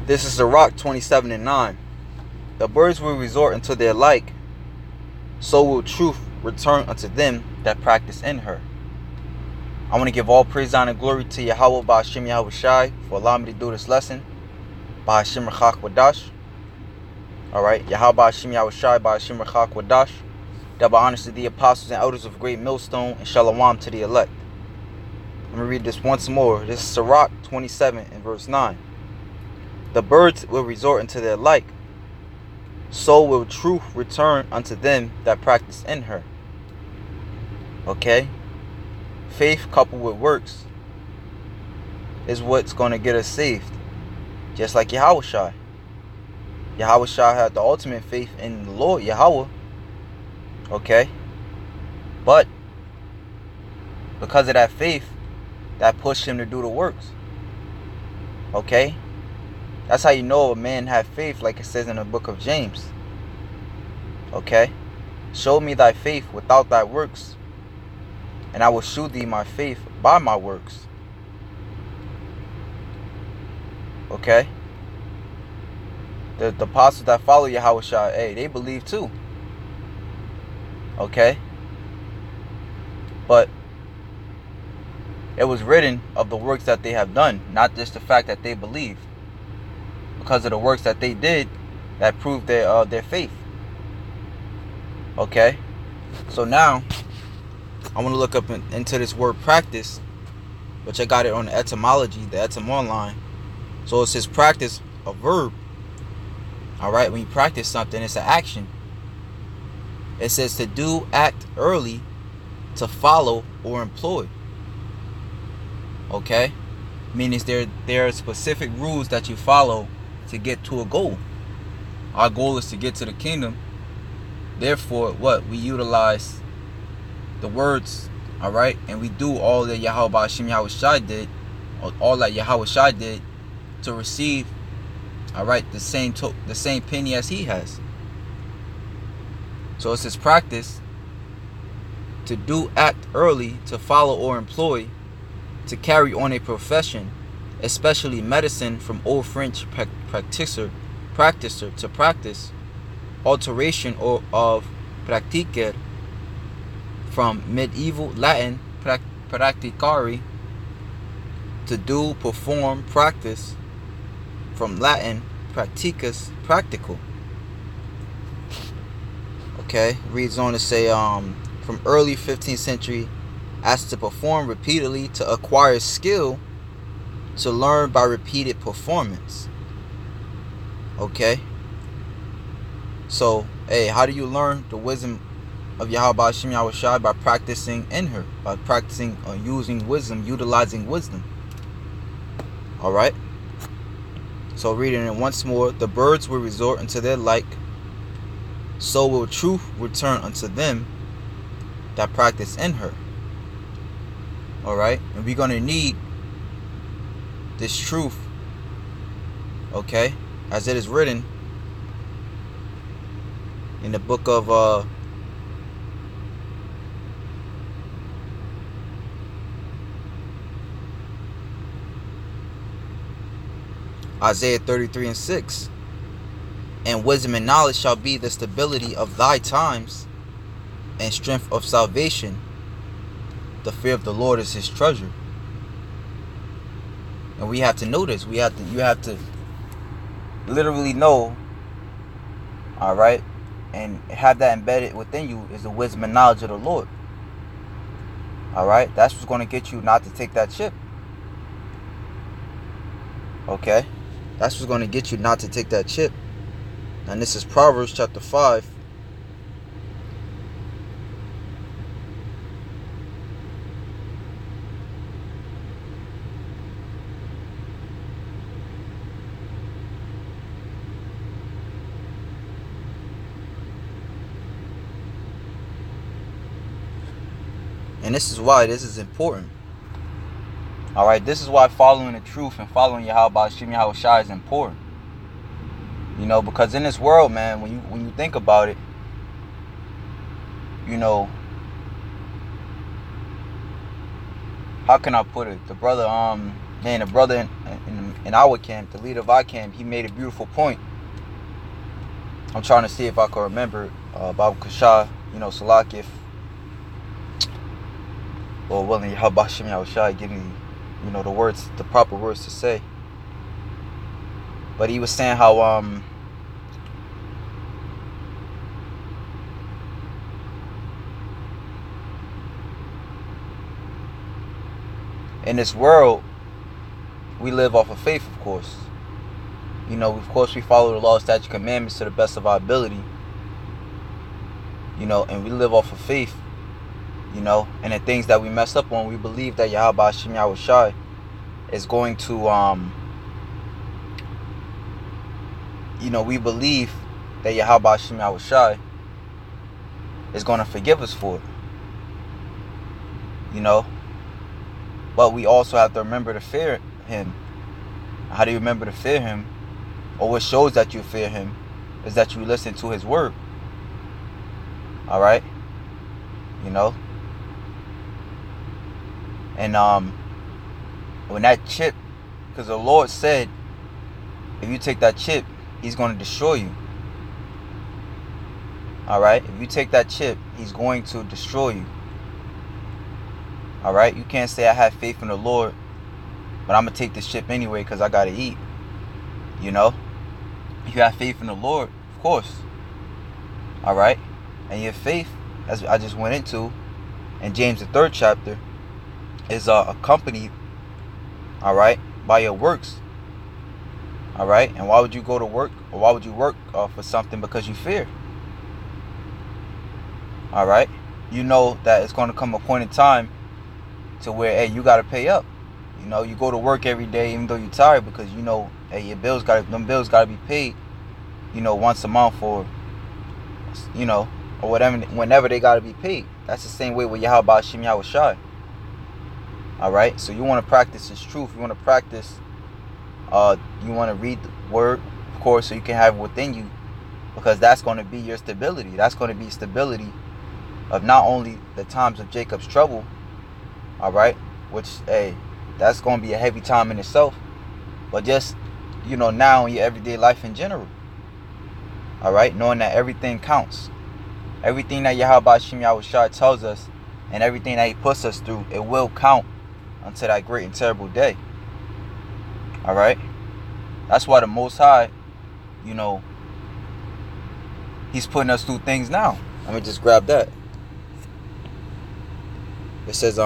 This is Sirach 27 and 9. The birds will resort unto their like, so will truth return unto them that practice in her. I want to give all praise, honor, and glory to Yahweh, Ba'ashem Yahweh Shai, for allowing me to do this lesson. Ba'ashem Rechak Wadash. Alright, Yahweh Ba'ashem Yahweh Shai, Ba'ashem Rechak Wadash. Double honors to the apostles and elders of Great Millstone, and Shalom to the elect. Let me read this once more. This is Sirach 27 and verse 9. The birds will resort unto their like, so will truth return unto them that practice in her. Okay? Faith coupled with works is what's going to get us saved. Just like Yahweh Shai. Yahweh Shai had the ultimate faith in the Lord, Yahweh. Okay? But because of that faith, that pushed him to do the works. Okay? That's how you know a man had faith, like it says in the book of James. Okay? Show me thy faith without thy works, and I will shew thee my faith by my works. Okay? The apostles that follow Yahweh Shai, hey, they believe too. Okay? But it was written of the works that they have done, not just the fact that they believe. Because of the works that they did, that proved their faith. Okay? So now, I want to look up into this word practice, which I got it on the etymology, the etym online. So it says practice, a verb. Alright, when you practice something, it's an action. It says to do, act early, to follow, or employ. Okay? Meaning there are specific rules that you follow to get to a goal. Our goal is to get to the kingdom. Therefore, what? We utilize the words, alright? And we do all that Yahweh Ba'ashem Yahweh Shai did, all that Yahweh Shai did to receive, alright, the same penny as he has. So it says practice, to do, act early, to follow or employ, to carry on a profession, especially medicine from Old French practicer to practice, alteration or of practicer from medieval Latin practicare, to do, perform, practice from Latin practicus, practical. Okay, reads on to say from early 15th century, as to perform repeatedly, to acquire skill, to learn by repeated performance. Okay? So, hey, how do you learn the wisdom of Yahweh Ba'ashem Yahweh Shai? By practicing in her. By practicing using wisdom, utilizing wisdom. Alright? So, reading it once more. The birds will resort unto their like, so will truth return unto them that practice in her. Alright? And we're going to need this truth, okay, as it is written in the book of Isaiah 33 and 6. And wisdom and knowledge shall be the stability of thy times, and strength of salvation. The fear of the Lord is his treasure. And we have to know this. You have to literally know, alright, and have that embedded within you is the wisdom and knowledge of the Lord. Alright, that's what's going to get you not to take that chip. Okay, that's what's going to get you not to take that chip. And this is Proverbs chapter 5. And this is why this is important. Alright, this is why following the truth and following Yahweh Ba'ashem Yahweh Shai is important. You know, because in this world, man, when you think about it, you know, how can I put it? The brother Man, the brother in our camp, the leader of our camp, he made a beautiful point. I'm trying to see if I can remember Babu Kasha, Salak, if or willing Habashim Yahushai give me, the words, the proper words to say. But he was saying how in this world we live off of faith, of course. Of course we follow the law, statute, commandments to the best of our ability. And we live off of faith. And the things that we mess up on, we believe that Yahweh Hashem Yahushai is going to we believe that Yahweh Hashem Yahushai is going to forgive us for it. But we also have to remember to fear him. How do you remember to fear him? Or what shows that you fear him is that you listen to his word. Alright? And when that chip, because the Lord said, if you take that chip, he's going to destroy you. Alright? If you take that chip, he's going to destroy you. Alright? You can't say I have faith in the Lord, but I'm going to take this chip anyway because I got to eat. If you have faith in the Lord, of course. Alright? And your faith, as I just went into, in James the 3rd chapter, is accompanied, alright, by your works. Alright? And why would you go to work, or why would you work for something? Because you fear. Alright? You know that it's going to come a point in time to where, hey, you got to pay up. You go to work every day even though you're tired because hey, your bills got to be paid, once a month or whatever, whenever they got to be paid. That's the same way with Yahweh Hashem Yahushai. Alright? So you want to practice this truth. You want to practice, you want to read the word, of course, so you can have it within you, because that's going to be your stability. That's going to be stability of not only the times of Jacob's trouble, alright, which, hey, that's going to be a heavy time in itself, but just, now in your everyday life in general. Alright? Knowing that everything counts. Everything that Yahweh Hashem Yahushua tells us and everything that he puts us through, it will count until that great and terrible day. Alright? That's why the Most High, he's putting us through things now. Let me just grab that. It says,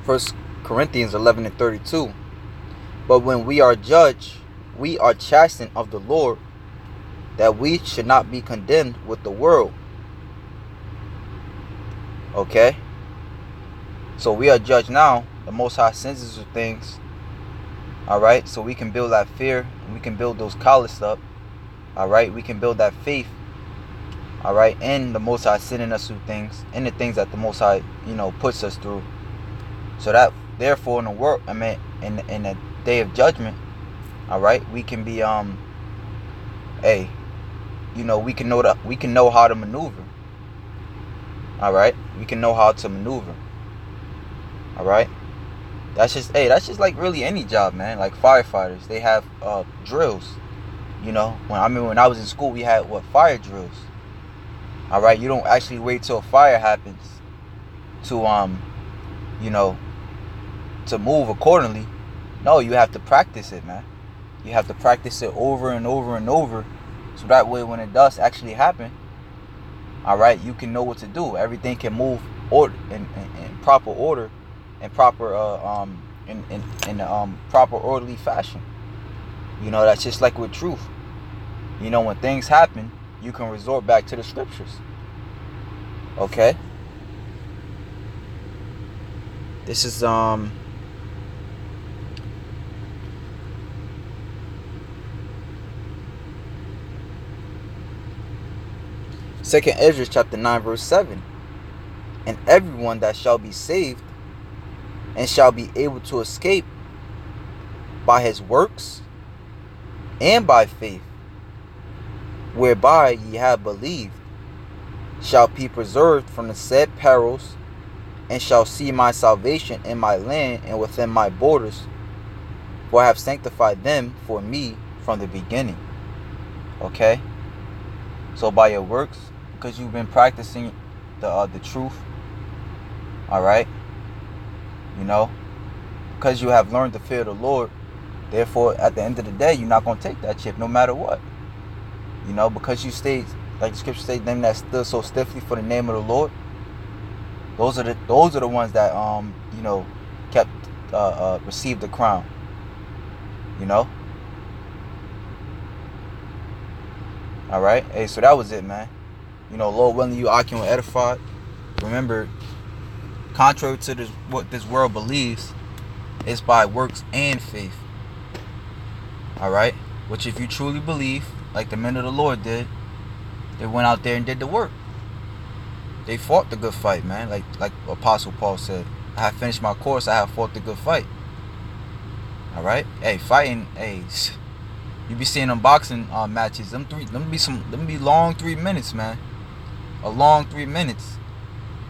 1 Corinthians 11:32. But when we are judged, we are chastened of the Lord, that we should not be condemned with the world. Okay? So we are judged now. The Most High sends us with things. Alright? So we can build that fear. We can build those callous up. Alright? We can build that faith. Alright? And the Most High sending us through things. And the things that the Most High, puts us through. So that, therefore, in the world, in the day of judgment, alright, we can be, we can know how to maneuver. Alright? We can know how to maneuver. Alright? That's just like really any job, man. Like firefighters, they have drills. When I was in school, we had fire drills. Alright? You don't actually wait till a fire happens to to move accordingly. No, you have to practice it, man. You have to practice it over and over and over, so that way when it does actually happen, alright, you can know what to do. Everything can move in proper order and proper proper orderly fashion. That's just like with truth. When things happen, you can resort back to the scriptures. Okay? This is 2nd Ezra chapter 9 verse 7. And everyone that shall be saved and shall be able to escape by his works and by faith whereby ye have believed, shall be preserved from the said perils, and shall see my salvation in my land and within my borders, for I have sanctified them for me from the beginning. Okay? So by your works, because you've been practicing the truth, all right? You know, because you have learned to fear the Lord, therefore, at the end of the day, you're not going to take that chip no matter what. You know, because you stayed, like the scripture says, them that stood so stiffly for the name of the Lord, those are the ones that you know, kept received the crown. You know. All right. Hey, so that was it, man. You know, Lord willing, you occupy and edified. Remember, contrary to this, what this world believes, it's by works and faith. All right. Which, if you truly believe, like the men of the Lord did, they went out there and did the work. They fought the good fight, man. Like Apostle Paul said, I have finished my course. I have fought the good fight. All right. Hey, fighting. Hey, you be seeing them boxing matches. Them be long 3 minutes, man. A long 3 minutes.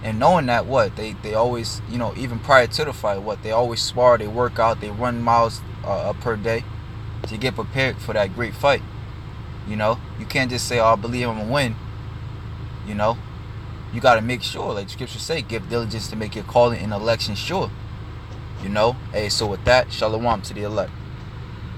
And knowing that, what they always, you know, even prior to the fight, what they always spar, they work out, they run miles per day to get prepared for that great fight. You know, you can't just say, "Oh, I believe I'm gonna win." You know, you got to make sure, like the scriptures say, give diligence to make your calling and election sure. You know, hey, so with that, shalom to the elect.